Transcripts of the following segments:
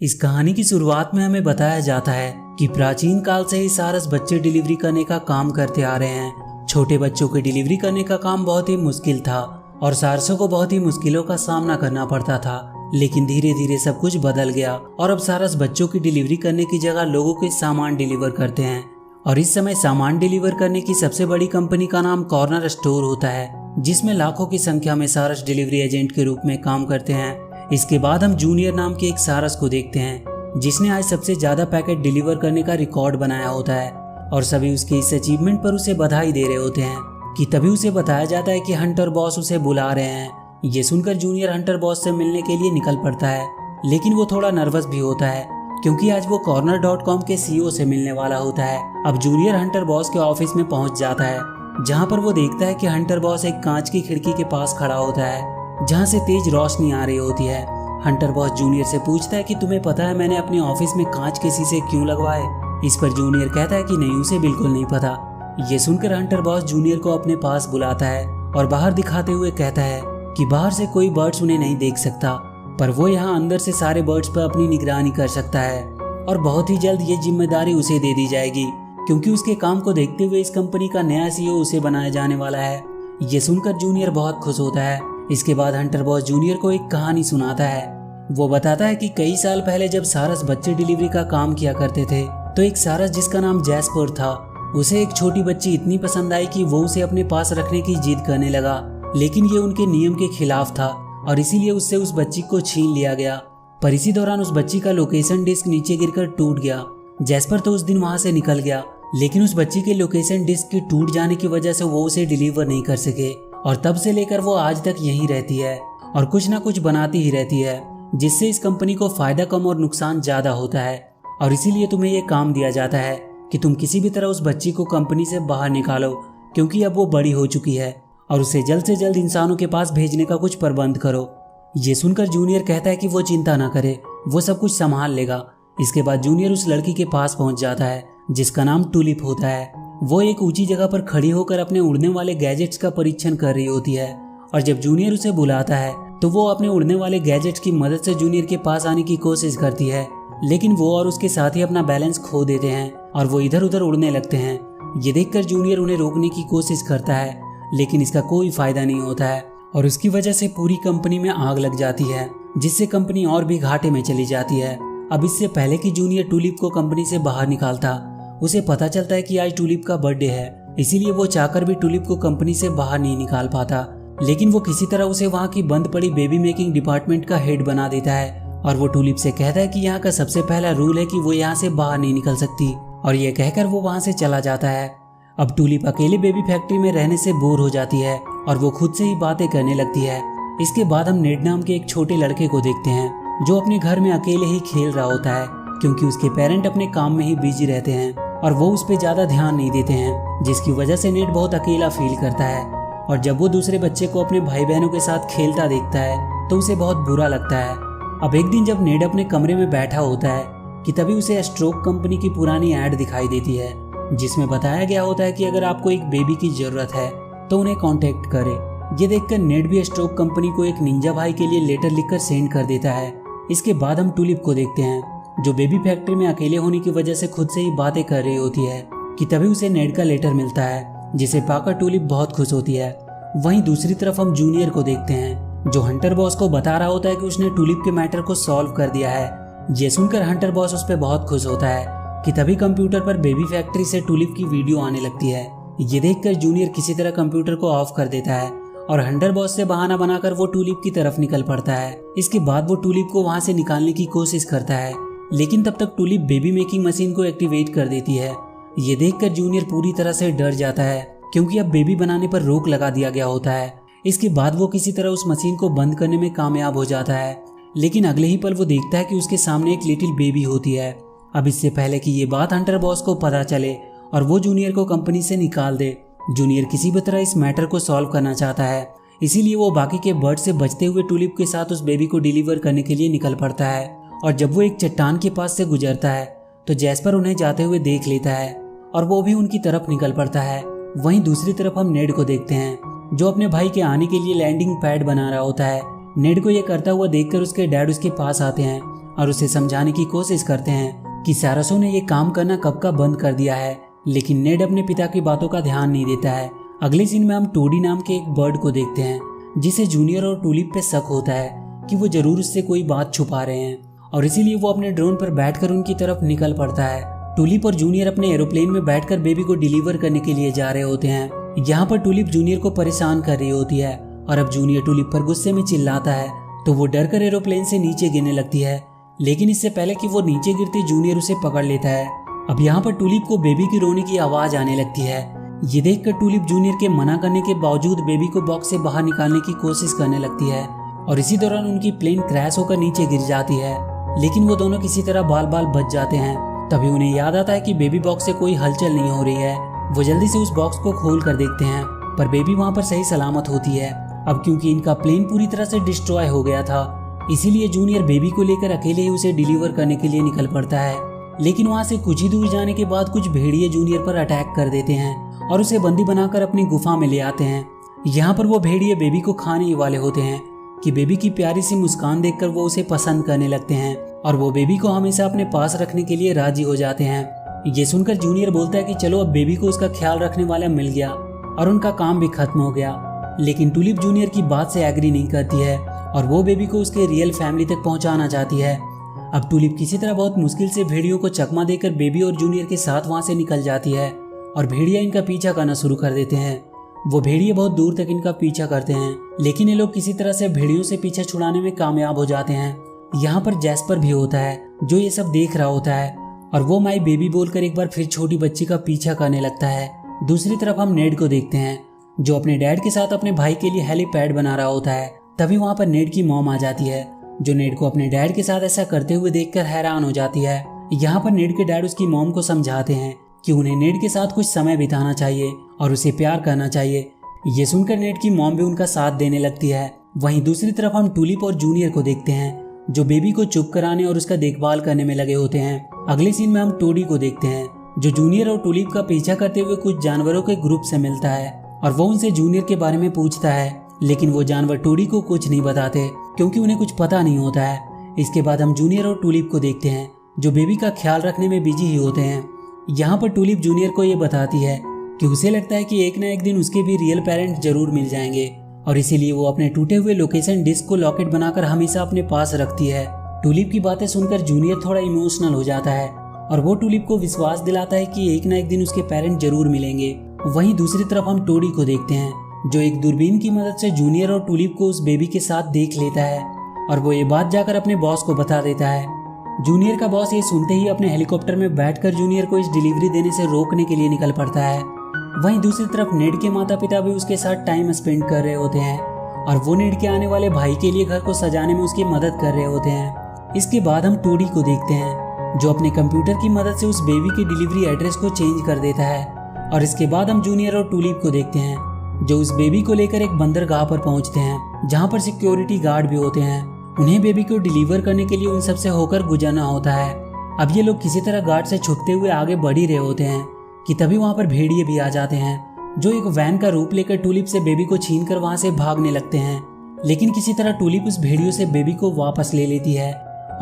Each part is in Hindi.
इस कहानी की शुरुआत में हमें बताया जाता है कि प्राचीन काल से ही सारस बच्चे डिलीवरी करने का काम करते आ रहे हैं। छोटे बच्चों की डिलीवरी करने का काम बहुत ही मुश्किल था और सारसों को बहुत ही मुश्किलों का सामना करना पड़ता था। लेकिन धीरे धीरे सब कुछ बदल गया और अब सारस बच्चों की डिलीवरी करने की जगह लोगों के सामान डिलीवर करते हैं। और इस समय सामान डिलीवर करने की सबसे बड़ी कंपनी का नाम कॉर्नर स्टोर होता है, जिसमें लाखों की संख्या में सारस डिलीवरी एजेंट के रूप में काम करते हैं। इसके बाद हम जूनियर नाम के एक सारस को देखते हैं, जिसने आज सबसे ज्यादा पैकेट डिलीवर करने का रिकॉर्ड बनाया होता है और सभी उसके इस अचीवमेंट पर उसे बधाई दे रहे होते हैं कि तभी उसे बताया जाता है कि हंटर बॉस उसे बुला रहे हैं। ये सुनकर जूनियर हंटर बॉस से मिलने के लिए निकल पड़ता है, लेकिन वो थोड़ा नर्वस भी होता है क्योंकि आज वो corner.com के CEO से मिलने वाला होता है। अब जूनियर हंटर बॉस के ऑफिस में पहुंच जाता है, जहां पर वो देखता है कि हंटर बॉस एक कांच की खिड़की के पास खड़ा होता है जहां से तेज रोशनी आ रही होती है। हंटर बॉस जूनियर से पूछता है कि तुम्हें पता है मैंने अपने ऑफिस में कांच के शीशे क्यों लगवाए। इस पर जूनियर कहता है कि नहीं, उसे बिल्कुल नहीं पता। ये सुनकर हंटर बॉस जूनियर को अपने पास बुलाता है और बाहर दिखाते हुए कहता है कि बाहर से कोई बर्ड्स उन्हें नहीं देख सकता, पर वो यहाँ अंदर से सारे बर्ड्स पर अपनी निगरानी कर सकता है और बहुत ही जल्द ये जिम्मेदारी उसे दे दी जाएगी क्योंकि उसके काम को देखते हुए इस कंपनी का नया CEO उसे बनाया जाने वाला है। ये सुनकर जूनियर बहुत खुश होता है। इसके बाद हंटर बॉस जूनियर को एक कहानी सुनाता है। वो बताता है कि कई साल पहले जब सारस बच्चे डिलीवरी का काम किया करते थे तो एक सारस जिसका नाम जैस्पर था, उसे एक छोटी बच्ची इतनी पसंद आई कि वो उसे अपने पास रखने की जिद करने लगा। लेकिन ये उनके नियम के खिलाफ था और इसीलिए उससे उस बच्ची को छीन लिया गया। पर इसी दौरान उस बच्ची का लोकेशन डिस्क नीचे गिरकर टूट गया। जैस्पर तो उस दिन वहां से निकल गया, लेकिन उस बच्ची के लोकेशन डिस्क के टूट जाने की वजह से वो उसे डिलीवर नहीं कर सके और तब से लेकर वो आज तक यहीं रहती है और कुछ ना कुछ बनाती ही रहती है, जिससे इस कंपनी को फायदा कम और नुकसान ज्यादा होता है। और इसीलिए तुम्हें ये काम दिया जाता है कि तुम किसी भी तरह उस बच्ची को कंपनी से बाहर निकालो, क्योंकि अब वो बड़ी हो चुकी है और उसे जल्द से जल्द इंसानों के पास भेजने का कुछ प्रबंध करो। ये सुनकर जूनियर कहता है कि वो चिंता ना करे, वो सब कुछ संभाल लेगा। इसके बाद जूनियर उस लड़की के पास पहुंच जाता है जिसका नाम टुलिप होता है। वो एक ऊंची जगह पर खड़ी होकर अपने उड़ने वाले गैजेट्स का परीक्षण कर रही होती है और जब जूनियर उसे बुलाता है तो वो अपने उड़ने वाले गैजेट्स की मदद से जूनियर के पास आने की कोशिश करती है, लेकिन वो और उसके साथी अपना बैलेंस खो देते हैं और वो इधर उधर उड़ने लगते हैं। ये देखकर जूनियर उन्हें रोकने की कोशिश करता है, लेकिन इसका कोई फायदा नहीं होता है और उसकी वजह से पूरी कंपनी में आग लग जाती है, जिससे कंपनी और भी घाटे में चली जाती है। अब इससे पहले कि जूनियर टुलिप को कंपनी से बाहर निकालता, उसे पता चलता है कि आज टुलिप का बर्थडे है, इसीलिए वो चाहकर भी टुलिप को कंपनी से बाहर नहीं निकाल पाता। लेकिन वो किसी तरह उसे वहाँ की बंद पड़ी बेबी मेकिंग डिपार्टमेंट का हेड बना देता है और वो टुलिप से कहता है कि यहाँ का सबसे पहला रूल है कि वो यहाँ से बाहर नहीं निकल सकती, और ये कहकर वो वहाँ से चला जाता है। अब टुलिप अकेले बेबी फैक्ट्री में रहने से बोर हो जाती है और वो खुद से ही बातें करने लगती है। इसके बाद हम नेड नाम के एक छोटे लड़के को देखते हैं जो अपने घर में अकेले ही खेल रहा होता है क्योंकि उसके पेरेंट अपने काम में ही बिजी रहते हैं और वो उस पर ज्यादा ध्यान नहीं देते हैं, जिसकी वजह से नेड बहुत अकेला फील करता है। और जब वो दूसरे बच्चे को अपने भाई बहनों के साथ खेलता देखता है तो उसे बहुत बुरा लगता है। अब एक दिन जब नेड अपने कमरे में बैठा होता है कि तभी उसे स्ट्रोक कंपनी की पुरानी ऐड दिखाई देती है, जिसमें बताया गया होता है कि अगर आपको एक बेबी की जरूरत है तो उन्हें कांटेक्ट करें। ये देखकर नेड भी स्ट्रोक कंपनी को एक निंजा भाई के लिए लेटर लिखकर सेंड कर देता है। इसके बाद हम टुलिप को देखते हैं जो बेबी फैक्ट्री में अकेले होने की वजह से खुद से ही बातें कर रही होती है कि तभी उसे नेड का लेटर मिलता है, जिसे पाकर टुलिप बहुत खुश होती है। वहीं दूसरी तरफ हम जूनियर को देखते हैं जो हंटर बॉस को बता रहा होता है कि उसने टुलिप के मैटर को सॉल्व कर दिया है। ये सुनकर हंटर बॉस उस पर बहुत खुश होता है कि तभी कंप्यूटर पर बेबी फैक्ट्री से टुलिप की वीडियो आने लगती है। ये देखकर जूनियर किसी तरह कंप्यूटर को ऑफ कर देता है और हंटर बॉस से बहाना बनाकर वो टुलिप की तरफ निकल पड़ता है। इसके बाद वो टुलिप को वहां से निकालने की कोशिश करता है, लेकिन तब तक टुलिप बेबी मेकिंग मशीन को एक्टिवेट कर देती है। ये देखकर जूनियर पूरी तरह से डर जाता है क्योंकि अब बेबी बनाने पर रोक लगा दिया गया होता है। इसके बाद वो किसी तरह उस मशीन को बंद करने में कामयाब हो जाता है, लेकिन अगले ही पल वो देखता है कि उसके सामने एक लिटिल बेबी होती है। अब इससे पहले कि ये बात हंटर बॉस को पता चले और वो जूनियर को कंपनी से निकाल दे, जूनियर किसी भी तरह इस मैटर को सॉल्व करना चाहता है। इसीलिए वो बाकी के बर्ड से बचते हुए टुलिप के साथ उस बेबी को डिलीवर करने के लिए निकल पड़ता है। और जब वो एक चट्टान के पास से गुजरता है तो जैस्पर उन्हें जाते हुए देख लेता है और वो भी उनकी तरफ निकल पड़ता है। वहीं दूसरी तरफ हम नेड को देखते हैं जो अपने भाई के आने के लिए लैंडिंग पैड बना रहा होता है। नेड को ये करता हुआ देखकर उसके डैड उसके पास आते हैं और उसे समझाने की कोशिश करते हैं कि सारसो ने ये काम करना कब का बंद कर दिया है, लेकिन नेड अपने पिता की बातों का ध्यान नहीं देता है। अगले सीन में हम टोडी नाम के एक बर्ड को देखते हैं जिसे जूनियर और टूलिप पे शक होता है कि वो जरूर उससे कोई बात छुपा रहे हैं और इसीलिए वो अपने ड्रोन पर बैठकर उनकी तरफ निकल पड़ता है। टूलिप और जूनियर अपने एरोप्लेन में बैठकर बेबी को डिलीवर करने के लिए जा रहे होते हैं। यहाँ पर टूलिप जूनियर को परेशान कर रही होती है और अब जूनियर टूलिप पर गुस्से में चिल्लाता है तो वो डर कर एरोप्लेन से नीचे गिरने लगती है, लेकिन इससे पहले कि वो नीचे गिरती जूनियर उसे पकड़ लेता है। अब यहाँ पर टूलिप को बेबी की रोने की आवाज आने लगती है। ये देखकर टूलिप जूनियर के मना करने के बावजूद बेबी को बॉक्स से बाहर निकालने की कोशिश करने लगती है और इसी दौरान उनकी प्लेन क्रैश होकर नीचे गिर जाती है, लेकिन वो दोनों किसी तरह बाल बाल बच जाते हैं। तभी उन्हें याद आता है कि बेबी बॉक्स से कोई हलचल नहीं हो रही है। वो जल्दी से उस बॉक्स को खोल कर देखते हैं पर बेबी वहाँ पर सही सलामत होती है। अब क्योंकि इनका प्लेन पूरी तरह से डिस्ट्रॉय हो गया था, इसीलिए जूनियर बेबी को लेकर अकेले ही उसे डिलीवर करने के लिए निकल पड़ता है। लेकिन वहाँ से कुछ ही दूर जाने के बाद कुछ भेड़िए जूनियर पर अटैक कर देते हैं और उसे बंदी बनाकर अपनी गुफा में ले आते हैं। यहाँ पर वो भेड़िए बेबी को खाने ही वाले होते हैं कि बेबी की प्यारी सी मुस्कान देखकर वो उसे पसंद करने लगते हैं और वो बेबी को हमेशा अपने पास रखने के लिए राजी हो जाते हैं। ये सुनकर जूनियर बोलता है कि चलो अब बेबी को उसका ख्याल रखने वाला मिल गया और उनका काम भी खत्म हो गया। लेकिन टूलिप जूनियर की बात से एग्री नहीं करती है और वो बेबी को उसके रियल फैमिली तक पहुंचाना चाहती है। अब टूलिप किसी तरह बहुत मुश्किल से भेड़ियों को चकमा देकर बेबी और जूनियर के साथ वहां से निकल जाती है और भेड़िया इनका पीछा करना शुरू कर देते हैं। वो भेड़िए बहुत दूर तक इनका पीछा करते हैं, लेकिन ये लोग किसी तरह से भेड़ियों से पीछा छुड़ाने में कामयाब हो जाते हैं। यहाँ पर जैस्पर भी होता है जो ये सब देख रहा होता है और वो माई बेबी बोलकर एक बार फिर छोटी बच्ची का पीछा करने लगता है। दूसरी तरफ हम नेड को देखते हैं जो अपने डैड के साथ अपने भाई के लिए हेलीपैड बना रहा होता है। तभी वहाँ पर नेड की मॉम आ जाती है जो नेड को अपने डैड के साथ ऐसा करते हुए देखकर हैरान हो जाती है। यहाँ पर नेड के डैड उसकी मॉम को समझाते हैं कि उन्हें नेड के साथ कुछ समय बिताना चाहिए और उसे प्यार करना चाहिए। ये सुनकर नेड की मॉम भी उनका साथ देने लगती है। वहीं दूसरी तरफ हम टूलिप और जूनियर को देखते हैं जो बेबी को चुप कराने और उसका देखभाल करने में लगे होते हैं। अगले सीन में हम टोडी को देखते हैं जो जूनियर और टूलिप का पीछा करते हुए कुछ जानवरों के ग्रुप से मिलता है और वो उनसे जूनियर के बारे में पूछता है, लेकिन वो जानवर टोडी को कुछ नहीं बताते क्योंकि उन्हें कुछ पता नहीं होता है। इसके बाद हम जूनियर और टूलिप को देखते हैं जो बेबी का ख्याल रखने में बिजी ही होते हैं। यहाँ पर टूलिप जूनियर को ये बताती है कि उसे लगता है कि एक ना एक दिन उसके भी रियल पेरेंट जरूर मिल जाएंगे और इसीलिए वो अपने टूटे हुए लोकेशन डिस्क को लॉकेट बनाकर हमेशा अपने पास रखती है। टूलिप की बातें सुनकर जूनियर थोड़ा इमोशनल हो जाता है और वो टूलिप को विश्वास दिलाता है कि एक ना एक दिन उसके पेरेंट जरूर मिलेंगे। वहीं दूसरी तरफ हम टोडी को देखते हैं जो एक दूरबीन की मदद से जूनियर और टूलिप को उस बेबी के साथ देख लेता है और वो ये बात जाकर अपने बॉस को बता देता है। जूनियर का बॉस ये सुनते ही अपने हेलीकॉप्टर में बैठकर जूनियर को इस डिलीवरी देने से रोकने के लिए निकल पड़ता है। वहीं दूसरी तरफ नेड के माता पिता भी उसके साथ टाइम स्पेंड कर रहे होते हैं और वो नेड के आने वाले भाई के लिए घर को सजाने में उसकी मदद कर रहे होते हैं। इसके बाद हम टोडी को देखते हैं जो अपने कंप्यूटर की मदद से उस बेबी के डिलीवरी एड्रेस को चेंज कर देता है और इसके बाद हम जूनियर और टूलिप को देखते हैं जो उस बेबी को लेकर एक बंदरगाह पर पहुंचते हैं जहां पर सिक्योरिटी गार्ड भी होते हैं। उन्हें बेबी को डिलीवर करने के लिए उन सबसे होकर गुजरना होता है। अब ये लोग किसी तरह गार्ड से छुटते हुए आगे बढ़ ही रहे होते हैं कि तभी वहां पर भेड़िए भी आ जाते हैं जो एक वैन का रूप लेकर टूलिप से बेबी को छीनकर वहां से भागने लगते हैं। लेकिन किसी तरह टूलिप उस भेड़ियों से बेबी को वापस ले लेती है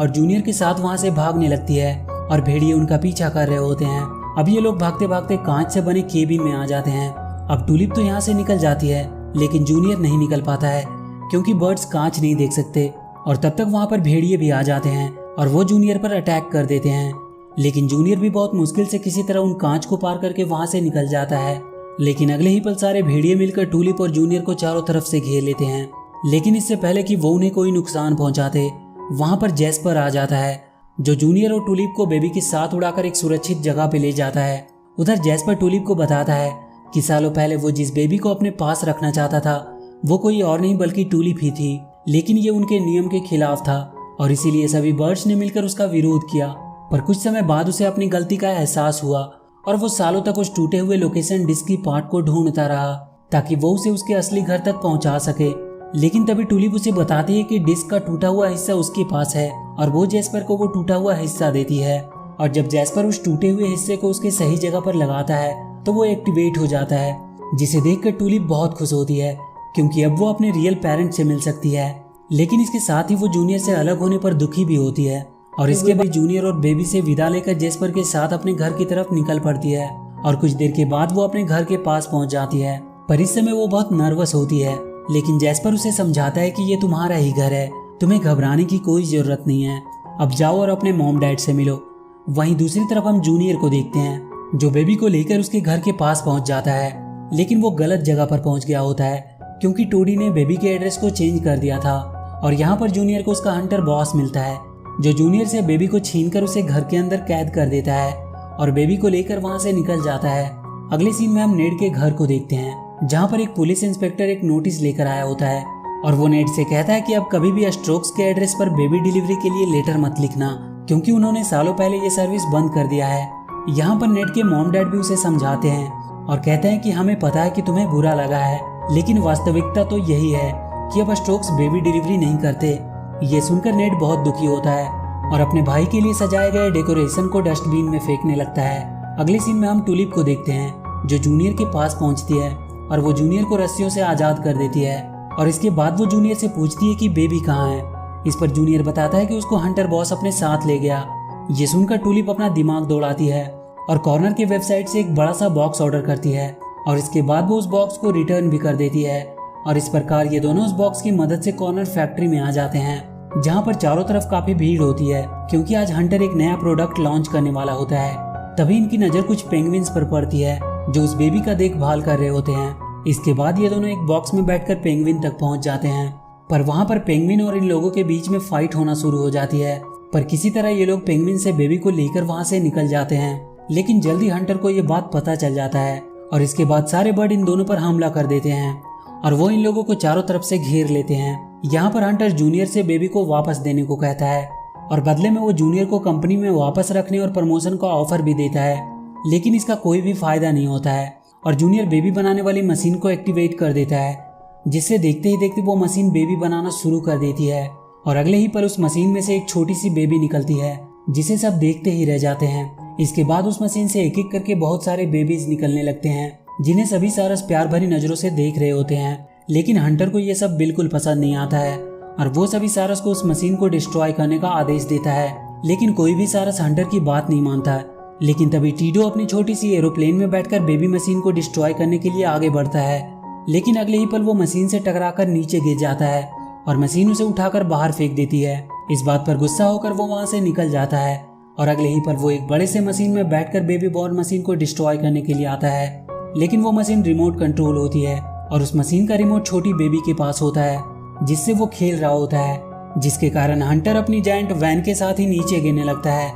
और जूनियर के साथ वहां से भागने लगती है और भेड़िए उनका पीछा कर रहे होते हैं। अब ये लोग भागते भागते कांच से बने केबिन में आ जाते हैं। अब टूलिप तो यहाँ से निकल जाती है लेकिन जूनियर नहीं निकल पाता है क्योंकि बर्ड्स कांच नहीं देख सकते और तब तक वहां पर भेड़िए भी आ जाते हैं और वो जूनियर पर अटैक कर देते हैं। लेकिन जूनियर भी बहुत मुश्किल से किसी तरह उन कांच को पार करके वहां से निकल जाता है। लेकिन अगले ही पल सारे भेड़िए मिलकर टूलिप और जूनियर को चारों तरफ से घेर लेते हैं। लेकिन इससे पहले कि वो उन्हें कोई नुकसान पहुंचाते वहां पर जैस्पर आ जाता है जो जूनियर और टूलिप को बेबी के साथ उड़ाकर एक सुरक्षित जगह पे ले जाता है। उधर जैस्पर टूलिप को बताता है कि सालों पहले वो जिस बेबी को अपने पास रखना चाहता था वो कोई और नहीं बल्कि टूलिप ही थी, लेकिन ये उनके नियम के खिलाफ था और इसीलिए सभी बर्ड्स ने मिलकर उसका विरोध किया। पर कुछ समय बाद उसे अपनी गलती का एहसास हुआ और वो सालों तक उस टूटे हुए लोकेशन डिस्क की पार्ट को ढूंढता रहा ताकि वो उसे उसके असली घर तक पहुंचा सके। लेकिन तभी टूलिप उसे बताती है कि डिस्क का टूटा हुआ हिस्सा उसके पास है और वो जैस्पर को वो टूटा हुआ हिस्सा देती है और जब जैस्पर उस टूटे हुए हिस्से को उसके सही जगह पर लगाता है तो वो एक्टिवेट हो जाता है, जिसे देखकर टूलिप बहुत खुश होती है क्योंकि अब वो अपने रियल पेरेंट से मिल सकती है। लेकिन इसके साथ ही वो जूनियर से अलग होने पर दुखी भी होती है और इसके बाद जूनियर और बेबी से विदा लेकर जेस्पर के साथ अपने घर की तरफ निकल पड़ती है और कुछ देर के बाद वो अपने घर के पास पहुंच जाती है। पर इस समय वो बहुत नर्वस होती है, लेकिन जेस्पर उसे समझाता है कि ये तुम्हारा ही घर है, तुम्हें घबराने की कोई जरूरत नहीं है, अब जाओ और अपने मॉम डैड से मिलो। वहीं दूसरी तरफ हम जूनियर को देखते हैं जो बेबी को लेकर उसके घर के पास पहुंच जाता है, लेकिन वो गलत जगह पर पहुंच गया होता है क्योंकि टोडी ने बेबी के एड्रेस को चेंज कर दिया था। और यहाँ पर जूनियर को उसका हंटर बॉस मिलता है जो जूनियर से बेबी को छीनकर उसे घर के अंदर कैद कर देता है और बेबी को लेकर वहां से निकल जाता है। अगले सीन में हम नेड के घर को देखते हैं जहाँ पर एक पुलिस इंस्पेक्टर एक नोटिस लेकर आया होता है और वो नेड से कहता है कि अब कभी भी स्ट्रोक्स के एड्रेस पर बेबी डिलीवरी के लिए लेटर मत लिखना क्योंकि उन्होंने सालों पहले ये सर्विस बंद कर दिया है। यहाँ पर नेड के मॉम डैड भी उसे समझाते हैं और कहते हैं कि हमें पता है कि तुम्हें बुरा लगा है, लेकिन वास्तविकता तो यही है कि अब स्ट्रोक्स बेबी डिलीवरी नहीं करते। ये सुनकर नेड बहुत दुखी होता है और अपने भाई के लिए सजाए गए डेकोरेशन को डस्टबिन में फेंकने लगता है। अगले सीन में हम टुलिप को देखते हैं जो जूनियर के पास पहुंचती है और वो जूनियर को रस्सियों से आजाद कर देती है और इसके बाद वो जूनियर से पूछती है कि बेबी कहाँ है। इस पर जूनियर बताता है कि उसको हंटर बॉस अपने साथ ले गया। ये सुनकर टुलिप अपना दिमाग दौड़ाती है और कॉर्नर के वेबसाइट से एक बड़ा सा बॉक्स ऑर्डर करती है और इसके बाद वो उस बॉक्स को रिटर्न भी कर देती है और इस प्रकार ये दोनों उस बॉक्स की मदद से कॉर्नर फैक्ट्री में आ जाते हैं जहाँ पर चारों तरफ काफी भीड़ होती है क्योंकि आज हंटर एक नया प्रोडक्ट लॉन्च करने वाला होता है। तभी इनकी नजर कुछ पेंगुइन्स पर पड़ती है जो उस बेबी का देखभाल कर रहे होते हैं। इसके बाद ये दोनों एक बॉक्स में बैठकर पेंगुइन तक पहुंच जाते हैं, पर वहां पर पेंगुइन और इन लोगों के बीच में फाइट होना शुरू हो जाती है। पर किसी तरह ये लोग पेंगुइन से बेबी को लेकर वहां से निकल जाते हैं, लेकिन जल्दी हंटर को ये बात पता चल जाता है और इसके बाद सारे बर्ड इन दोनों पर हमला कर देते हैं और वो इन लोगों को चारों तरफ से घेर लेते हैं। यहाँ पर हंटर जूनियर से बेबी को वापस देने को कहता है और बदले में वो जूनियर को कंपनी में वापस रखने और प्रमोशन का ऑफर भी देता है, लेकिन इसका कोई भी फायदा नहीं होता है और जूनियर बेबी बनाने वाली मशीन को एक्टिवेट कर देता है, जिससे देखते ही देखते वो मशीन बेबी बनाना शुरू कर देती है और अगले ही पल उस मशीन में से एक छोटी सी बेबी निकलती है जिसे सब देखते ही रह जाते हैं। इसके बाद उस मशीन से एक एक करके बहुत सारे बेबीज निकलने लगते हैं जिन्हें सभी सारस प्यार भरी नजरों से देख रहे होते हैं, लेकिन हंटर को ये सब बिल्कुल पसंद नहीं आता है और वो सभी सारस को उस मशीन को डिस्ट्रॉय करने का आदेश देता है, लेकिन कोई भी सारस हंटर की बात नहीं मानता। लेकिन तभी टीडो अपनी छोटी सी एरोप्लेन में बैठकर बेबी मशीन को डिस्ट्रॉय करने के लिए आगे बढ़ता है, लेकिन अगले ही पल वो मशीन से टकराकर नीचे गिर जाता है और मशीन उसे उठाकर बाहर फेंक देती है। इस बात पर गुस्सा होकर वो वहां से निकल जाता है और अगले ही पल वो एक बड़े से मशीन में बैठकर बेबी बॉर्न मशीन को डिस्ट्रॉय करने के लिए आता है, लेकिन वो मशीन रिमोट कंट्रोल होती है और उस मशीन का रिमोट छोटी बेबी के पास होता है जिससे वो खेल रहा होता है, जिसके कारण हंटर अपनी जायंट वैन के साथ ही नीचे गिरने लगता है।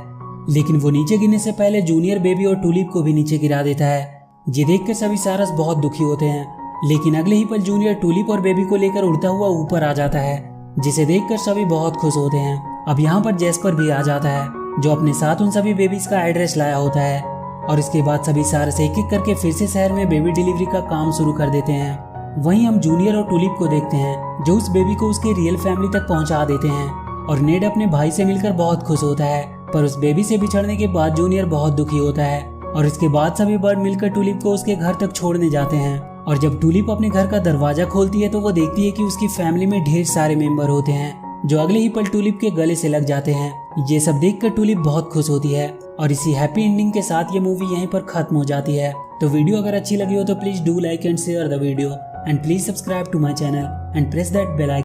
लेकिन वो नीचे गिरने से पहले जूनियर बेबी और टुलिप को भी नीचे गिरा देता है। ये देखकर सभी सारस बहुत दुखी होते हैं, लेकिन अगले ही पल जूनियर टुलिप और बेबी को लेकर उड़ता हुआ ऊपर आ जाता है, जिसे देखकर सभी बहुत खुश होते हैं। अब यहाँ पर जेस्पर भी आ जाता है जो अपने साथ उन सभी बेबीज का एड्रेस लाया होता है और इसके बाद सभी सारस एक एक करके फिर से शहर में बेबी डिलीवरी का काम शुरू कर देते हैं। वहीं हम जूनियर और टुलिप को देखते हैं जो उस बेबी को उसके रियल फैमिली तक पहुंचा देते हैं और नेड अपने भाई से मिलकर बहुत खुश होता है, पर उस बेबी से बिछड़ने के बाद जूनियर बहुत दुखी होता है और इसके बाद सभी बर्ड मिलकर टुलिप को उसके घर तक छोड़ने जाते हैं। और जब टुलिप अपने घर का दरवाजा खोलती है तो वो देखती है कि उसकी फैमिली में ढेर सारे मेंबर होते हैं जो अगले ही पल टुलिप के गले से लग जाते हैं। ये सब देखकर टुलिप बहुत खुश होती है और इसी हैप्पी एंडिंग के साथ ये मूवी यहीं पर खत्म हो जाती है। तो वीडियो अगर अच्छी लगी हो तो please do like and share the video and please subscribe to my channel and press that bell icon.